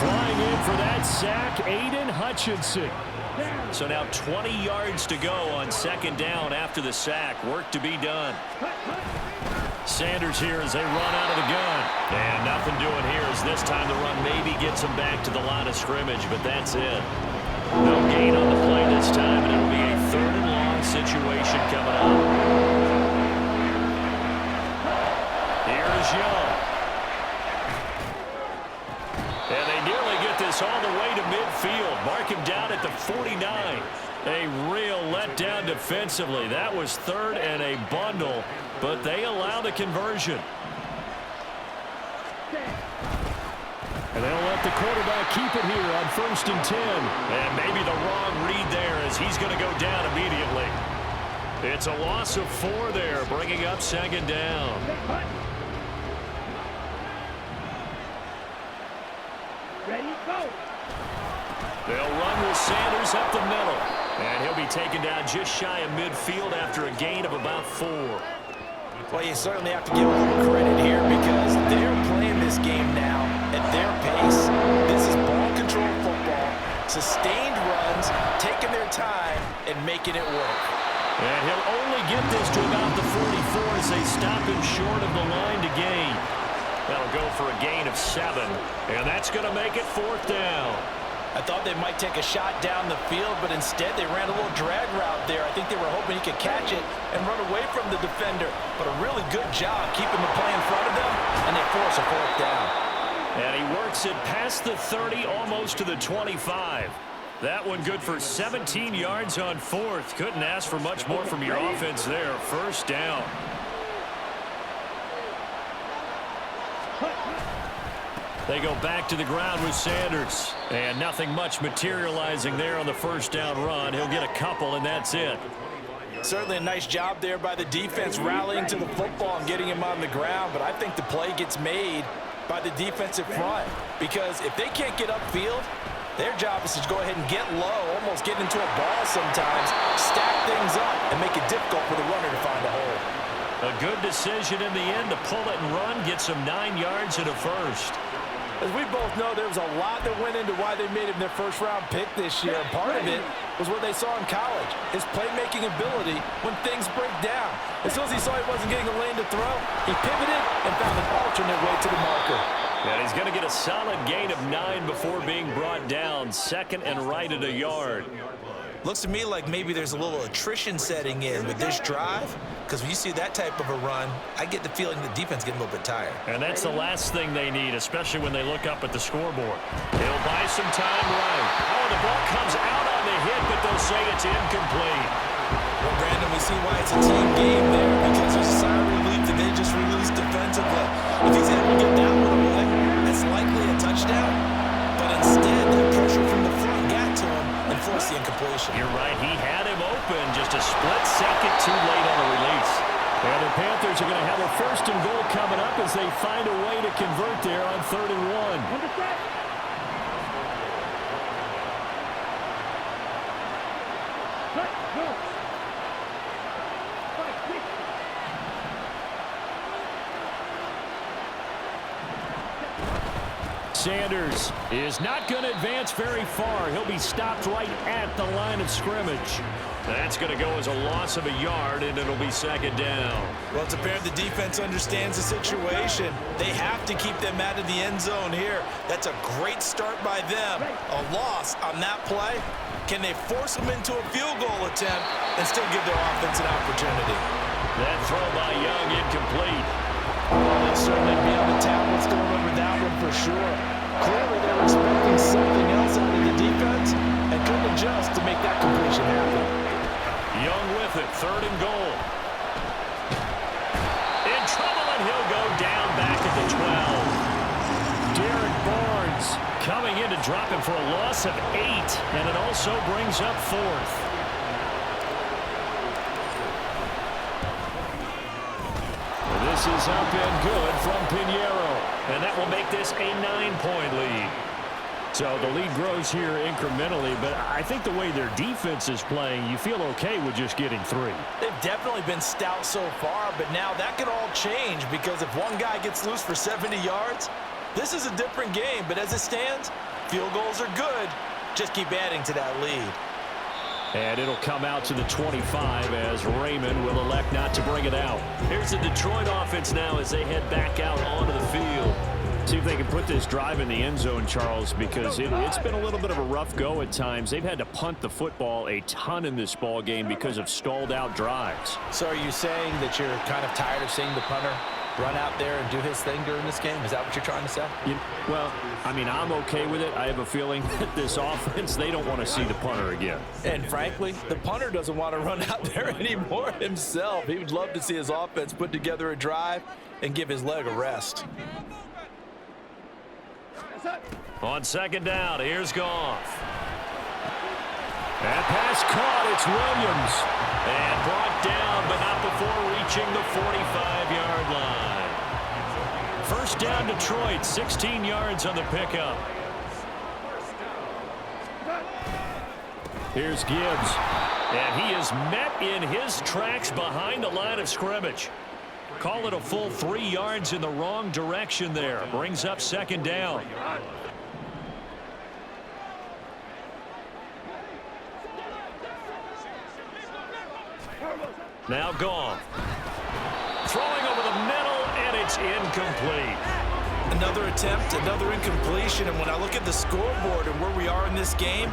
Flying in for that sack, Aiden Hutchinson. So now 20 yards to go on second down after the sack. Work to be done. Sanders here as they run out of the gun. And nothing doing here as this time the run maybe gets them back to the line of scrimmage, but that's it. No gain on the play this time, and it'll be a 3rd and long situation coming up. Here's Young. And they nearly get this all the way to midfield. Mark him down at the 49. A real letdown defensively. That was 3rd and a bundle, but they allow the conversion. And they'll let the quarterback keep it here on 1st and 10. And maybe the wrong read there as he's going to go down immediately. It's a loss of 4 there, bringing up 2nd down. Ready, go. They'll run with Sanders up the middle. And he'll be taken down just shy of midfield after a gain of about 4. Well, you certainly have to give a little credit here because they're playing this game now at their pace. This is ball control football, sustained runs, taking their time, and making it work. And he'll only get this to about the 44 as they stop him short of the line to gain. That'll go for a gain of 7, and that's going to make it 4th down. I thought they might take a shot down the field, but instead they ran a little drag route there. I think they were hoping he could catch it and run away from the defender. But a really good job keeping the play in front of them, and they force a 4th down. And he works it past the 30, almost to the 25. That one good for 17 yards on 4th. Couldn't ask for much more from your offense there. 1st down. They go back to the ground with Sanders. And nothing much materializing there on the first down run. He'll get a couple, and that's it. Certainly a nice job there by the defense rallying to the football and getting him on the ground. But I think the play gets made by the defensive front. Because if they can't get upfield, their job is to go ahead and get low, almost get into a ball sometimes, stack things up, and make it difficult for the runner to find a hole. A good decision in the end to pull it and run, get some 9 yards and a first. As we both know, there was a lot that went into why they made him their first-round pick this year. And part of it was what they saw in college, his playmaking ability when things break down. As soon as he saw he wasn't getting a lane to throw, he pivoted and found an alternate way to the marker. And he's going to get a solid gain of 9 before being brought down. Second and right at a yard. Looks to me like maybe there's a little attrition setting in with this drive, because when you see that type of a run, I get the feeling the defense getting a little bit tired. And that's the last thing they need, especially when they look up at the scoreboard. He'll buy some time right. Oh, the ball comes out on the hit, but they'll say it's incomplete. Well, Brandon, we see why it's a team game there, because there's a sigh of relief that they just released defensively. If he's able to get that one away, that's likely a touchdown. But instead, the pressure from the front got to him and forced the incompletion. You're right. He had him open, just a split second too late on the release. And the Panthers are going to have a first and goal coming up as they find a way to convert there on 3rd and 1. Sanders is not going to advance very far. He'll be stopped right at the line of scrimmage. That's going to go as a loss of a yard, and it'll be 2nd down. Well, it's apparent the defense understands the situation. They have to keep them out of the end zone here. That's a great start by them. A loss on that play. Can they force them into a field goal attempt and still give their offense an opportunity? That throw by Young incomplete. They'll certainly be able to tell what's going on with that one for sure. Clearly, they were expecting something else out of the defense and couldn't adjust to make that completion happen. Young with it, 3rd and goal. In trouble, and he'll go down back at the 12. Derek Barnes coming in to drop him for a loss of 8, and it also brings up 4th. This is up and good from Pinheiro, and that will make this a 9-point lead. So the lead grows here incrementally, but I think the way their defense is playing, you feel okay with just getting 3. They've definitely been stout so far, but now that could all change, because if one guy gets loose for 70 yards, this is a different game. But as it stands, field goals are good. Just keep adding to that lead. And it'll come out to the 25 as Raymond will elect not to bring it out. Here's the Detroit offense now as they head back out onto the field. See if they can put this drive in the end zone, Charles, because it's been a little bit of a rough go at times. They've had to punt the football a ton in this ball game because of stalled out drives. So are you saying that you're kind of tired of seeing the punter run out there and do his thing during this game? Is that what you're trying to say? Well, I mean, I'm okay with it. I have a feeling that this offense, they don't want to see the punter again. And frankly, the punter doesn't want to run out there anymore himself. He would love to see his offense put together a drive and give his leg a rest. On 2nd down, here's Goff. That pass caught, it's Williams. And brought down, but not before reaching the 45-yard line. 1st down, Detroit, 16 yards on the pickup. Here's Gibbs. And he is met in his tracks behind the line of scrimmage. Call it a full 3 yards in the wrong direction there. Brings up 2nd down. Now Goff. Throwing over the middle, and it's incomplete. Another attempt, another incompletion, and when I look at the scoreboard and where we are in this game,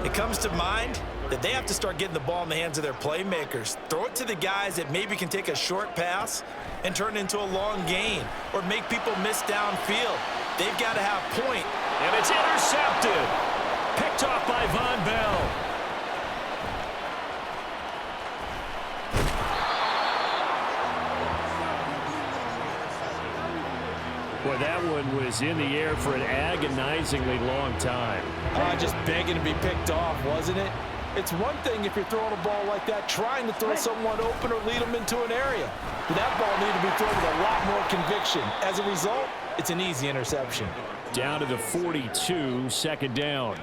it comes to mind that they have to start getting the ball in the hands of their playmakers. Throw it to the guys that maybe can take a short pass and turn it into a long gain or make people miss downfield. They've got to have point. And it's intercepted. Picked off by Von Bell. Boy, that one was in the air for an agonizingly long time. Just begging to be picked off, wasn't it? It's one thing if you're throwing a ball like that, trying to throw someone open or lead them into an area. But that ball needed to be thrown with a lot more conviction. As a result, it's an easy interception. Down to the 42, second down.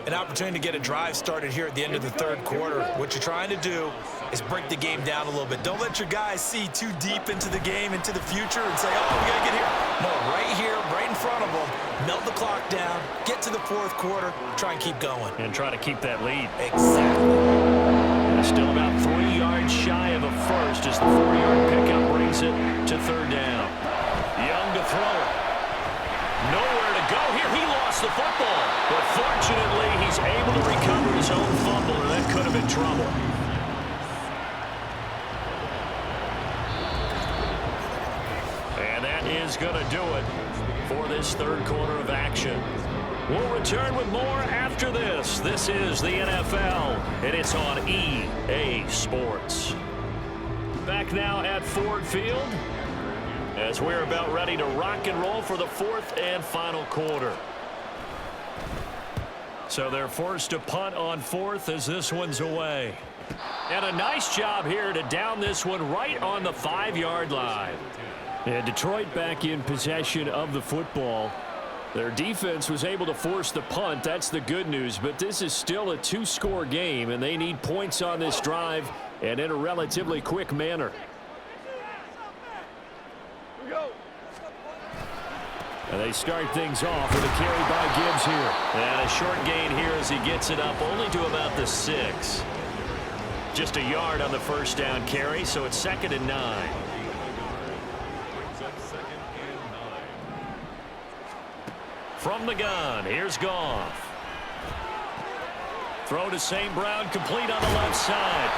An opportunity to get a drive started here at the end of the third quarter. What you're trying to do is break the game down a little bit. Don't let your guys see too deep into the game, into the future, and say, oh, we got to get here. No, right here, right in front of them, melt the clock down, get to the fourth quarter, try and keep going. And try to keep that lead. Exactly. Still about 3 yards shy of a first as the 4-yard pickup brings it to third down. Young to throw. Nowhere to go here. He lost the football. But fortunately, he's able to recover his own fumble, or that could have been trouble. And that is going to do it for this third quarter of action. We'll return with more after this. This is the NFL, and it's on EA Sports. Back now at Ford Field as we're about ready to rock and roll for the fourth and final quarter. So they're forced to punt on fourth as this one's away. And a nice job here to down this one right on the 5-yard line. And Detroit back in possession of the football. Their defense was able to force the punt. That's the good news. But this is still a 2-score game, and they need points on this drive and in a relatively quick manner. And they start things off with a carry by Gibbs here. And a short gain here as he gets it up only to about the 6. Just a yard on the first down carry, so it's 2nd and 9. From the gun, here's Goff. Throw to St. Brown, complete on the left side.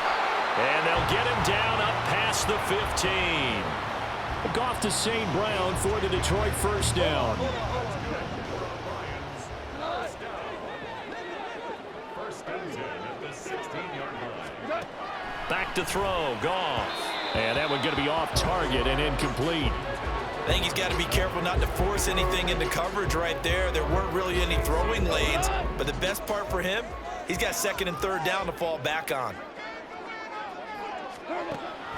And they'll get him down up past the 15. Goff to St. Brown for the Detroit first down. Back to throw, Goff. And that one going to be off target and incomplete. I think he's got to be careful not to force anything into coverage right there. There weren't really any throwing lanes, but the best part for him, he's got 2nd and 3rd down to fall back on.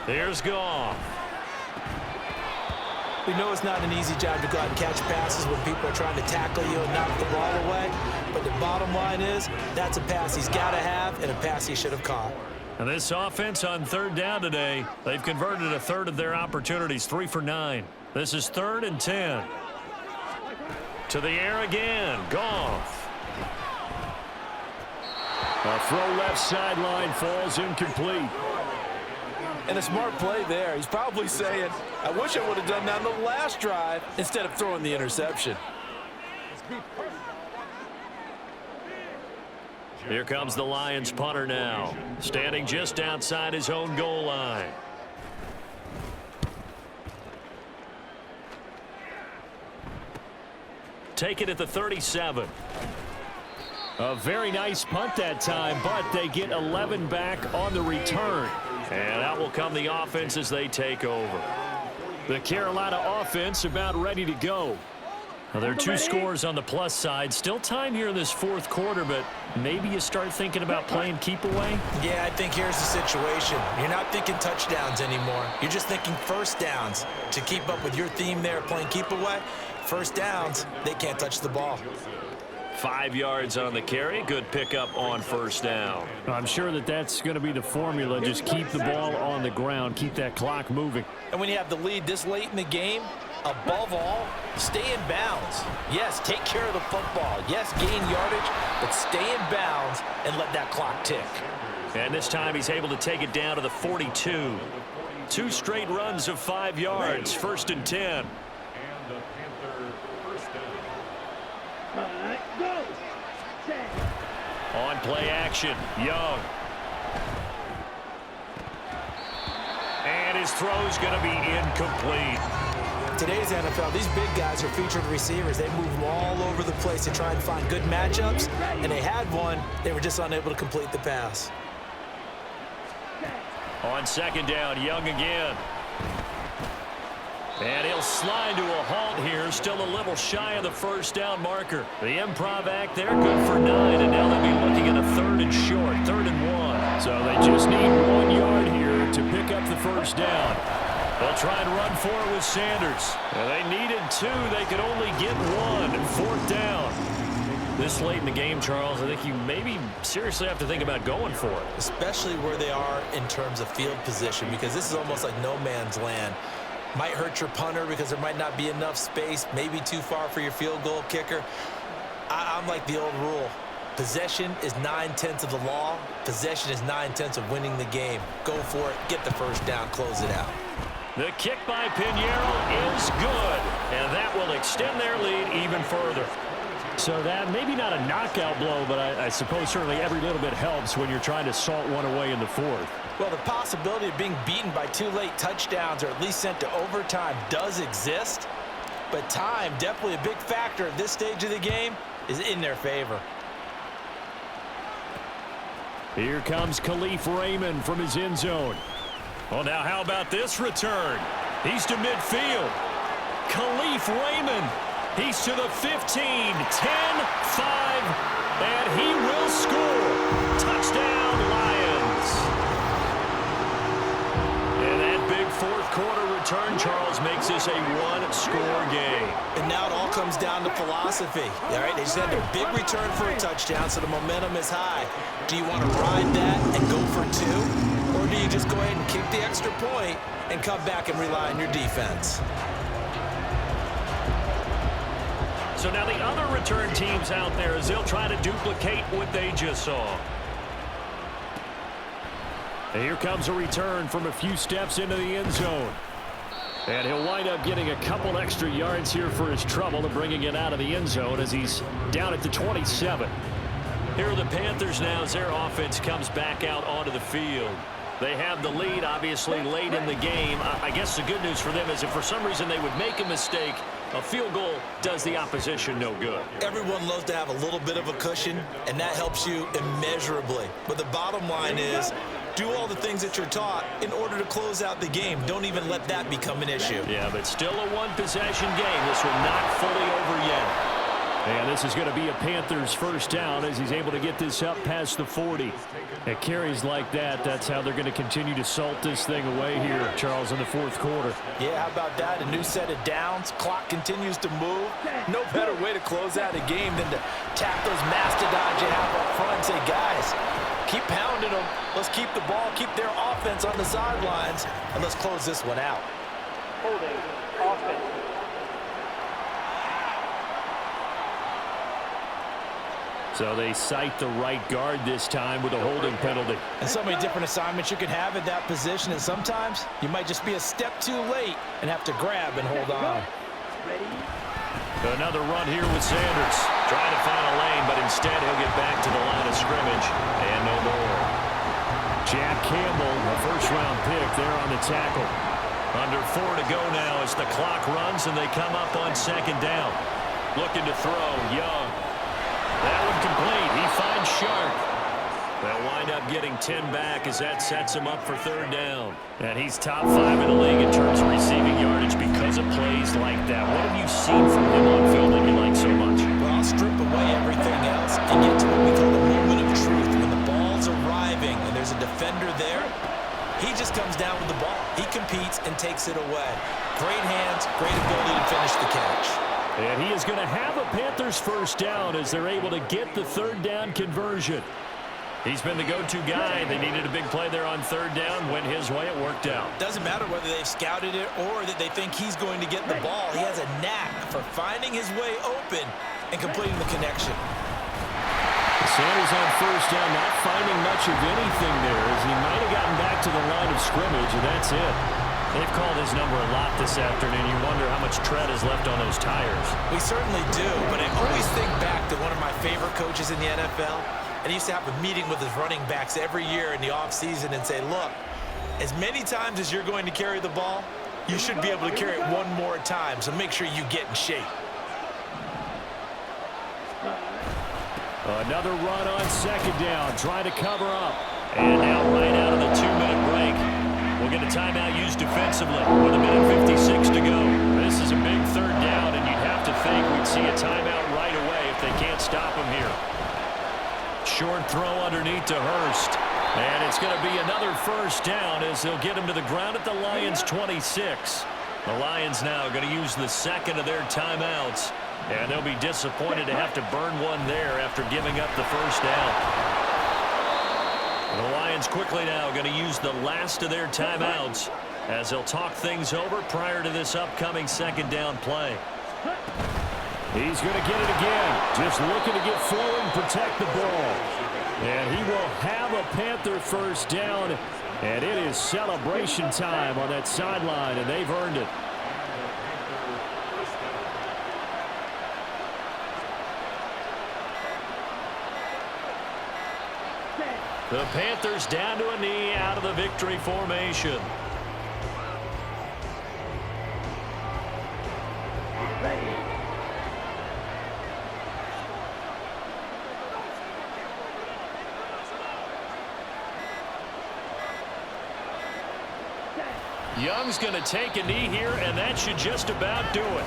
Here's Goff. We know it's not an easy job to go out and catch passes when people are trying to tackle you and knock the ball away, but the bottom line is that's a pass he's got to have and a pass he should have caught. And this offense on 3rd down today, they've converted a 1/3 of their opportunities, 3 for 9. This is 3rd and 10. To the air again, Goff. A throw left sideline falls incomplete. And a smart play there. He's probably saying, I wish I would have done that on the last drive instead of throwing the interception. Here comes the Lions punter now, standing just outside his own goal line. Take it at the 37. A very nice punt that time, but they get 11 back on the return. And out will come the offense as they take over. The Carolina offense about ready to go. Now, there are 2 scores on the plus side. Still time here in this fourth quarter, but maybe you start thinking about playing keep away? Yeah, I think here's the situation. You're not thinking touchdowns anymore. You're just thinking first downs. To keep up with your theme there, playing keep away, first downs, they can't touch the ball. 5 yards on the carry. Good pickup on first down. I'm sure that that's going to be the formula. Just keep the ball on the ground. Keep that clock moving. And when you have the lead this late in the game, above all, stay in bounds. Yes, take care of the football. Yes, gain yardage, but stay in bounds and let that clock tick. And this time he's able to take it down to the 42. 2 straight runs of 5 yards. 1st and 10. On play action, Young. And his throw's going to be incomplete. Today's NFL, these big guys are featured receivers. They move all over the place to try and find good matchups, and they had one. They were just unable to complete the pass. On 2nd down, Young again. And he'll slide to a halt here, still a little shy of the first down marker. The improv act there, good for 9, and now they'll be looking at a 3rd and short, 3rd and 1. So they just need 1 yard here to pick up the first down. They'll try and run for it with Sanders. And they needed 2, they could only get 1, 4th down. This late in the game, Charles, I think you maybe seriously have to think about going for it. Especially where they are in terms of field position, because this is almost like no man's land. Might hurt your punter because there might not be enough space, maybe too far for your field goal kicker. I'm like the old rule. Possession is 9/10 of the law. Possession is 9/10 of winning the game. Go for it, get the first down, close it out. The kick by Pinheiro is good, and that will extend their lead even further. So that maybe not a knockout blow, but I suppose certainly every little bit helps when you're trying to salt one away in the 4th. Well, the possibility of being beaten by 2 late touchdowns or at least sent to overtime does exist, but time, definitely a big factor at this stage of the game, is in their favor. Here comes Khalif Raymond from his end zone. Well, now how about this return? He's to midfield. Khalif Raymond. He's to the 15, 10, 5, and he will score. Touchdown, Lions. And that big 4th quarter return, Charles, makes this a 1-score game. And now it all comes down to philosophy. All right, they just had a big return for a touchdown, so the momentum is high. Do you want to ride that and go for 2? Or do you just go ahead and kick the extra point and come back and rely on your defense? So now the other return teams out there as they'll try to duplicate what they just saw. And here comes a return from a few steps into the end zone. And he'll wind up getting a couple extra yards here for his trouble and bringing it out of the end zone as he's down at the 27. Here are the Panthers now as their offense comes back out onto the field. They have the lead, obviously, late in the game. I guess the good news for them is if for some reason they would make a mistake, a field goal does the opposition no good. Everyone loves to have a little bit of a cushion, and that helps you immeasurably. But the bottom line is, do all the things that you're taught in order to close out the game. Don't even let that become an issue. Yeah, but still a 1-possession game. This one not fully over yet. And this is going to be a Panthers first down as he's able to get this up past the 40. At carries like that, that's how they're going to continue to salt this thing away here, Charles, in the 4th quarter. Yeah, how about that? A new set of downs. Clock continues to move. No better way to close out a game than to tap those mastodons you have up front and say, guys, keep pounding them. Let's keep the ball, keep their offense on the sidelines, and let's close this one out. Holding offense. So they cite the right guard this time with a holding penalty. And so many different assignments you can have at that position, and sometimes you might just be a step too late and have to grab and hold on. Another run here with Sanders. Trying to find a lane, but instead he'll get back to the line of scrimmage. And no more. Jack Campbell, a first-round pick there on the tackle. Under 4 to go now as the clock runs and they come up on 2nd down. Looking to throw, Young. That one complete. He finds Sharp. They'll wind up getting 10 back as that sets him up for 3rd down. And he's top 5 in the league in terms of receiving yardage because of plays like that. What have you seen from him on field that you like so much? Well, I'll strip away everything else and get to what we call the moment of truth. When the ball's arriving and there's a defender there, he just comes down with the ball. He competes and takes it away. Great hands, great ability to finish the catch. And he is going to have a Panthers first down as they're able to get the 3rd down conversion. He's been the go-to guy. They needed a big play there on 3rd down. Went his way. It worked out. Doesn't matter whether they've scouted it or that they think he's going to get the ball. He has a knack for finding his way open and completing the connection. Sanders on first down, not finding much of anything there as he might have gotten back to the line of scrimmage, and that's it. They've called his number a lot this afternoon. You wonder how much tread is left on those tires. We certainly do, but I always think back to one of my favorite coaches in the NFL, and he used to have a meeting with his running backs every year in the offseason and say, look, as many times as you're going to carry the ball, you should be able to carry it one more time, so make sure you get in shape. Another run on 2nd down, trying to cover up. And now right out of the 2-minute break, we'll get a timeout used defensively with 1:56 to go. first down as they'll get him to the ground at the Lions' 26. The Lions now going to use the second of their timeouts, and they'll be disappointed to have to burn one there after giving up the first down. The Lions quickly now going to use the last of their timeouts as they'll talk things over prior to this upcoming second down play. He's going to get it again. Just looking to get forward and protect the ball. And he will have a Panther first down. And it is celebration time on that sideline, and they've earned it. The Panthers down to a knee out of the victory formation. Young's going to take a knee here, and that should just about do it.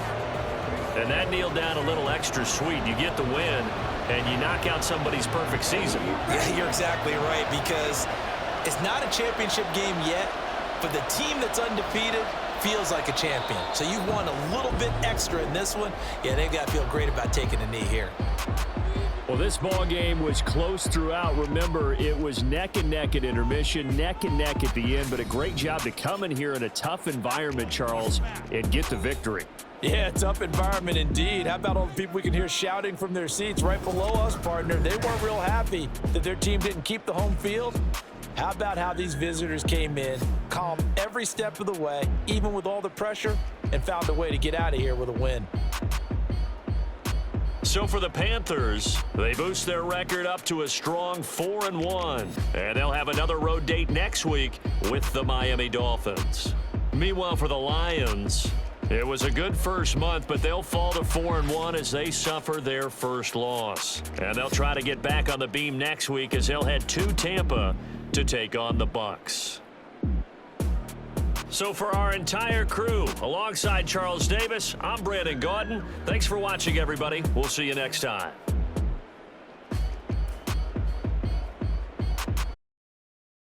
And that kneeled down a little extra sweet. You get the win, and you knock out somebody's perfect season. Yeah, you're exactly right, because it's not a championship game yet, but the team that's undefeated feels like a champion. So you won a little bit extra in this one. Yeah, they've got to feel great about taking a knee here. Well, this ball game was close throughout. Remember, it was neck and neck at intermission, neck and neck at the end, but a great job to come in here in a tough environment, Charles, and get the victory. Yeah, tough environment indeed. How about all the people we can hear shouting from their seats right below us, partner? They weren't real happy that their team didn't keep the home field. How about how these visitors came in, calm every step of the way, even with all the pressure, and found a way to get out of here with a win. So for the Panthers, they boost their record up to a strong 4-1. And they'll have another road date next week with the Miami Dolphins. Meanwhile, for the Lions, it was a good first month, but they'll fall to 4-1 as they suffer their first loss. And they'll try to get back on the beam next week as they'll head to Tampa to take on the Bucs. So for our entire crew, alongside Charles Davis, I'm Brandon Gaudin. Thanks for watching, everybody. We'll see you next time.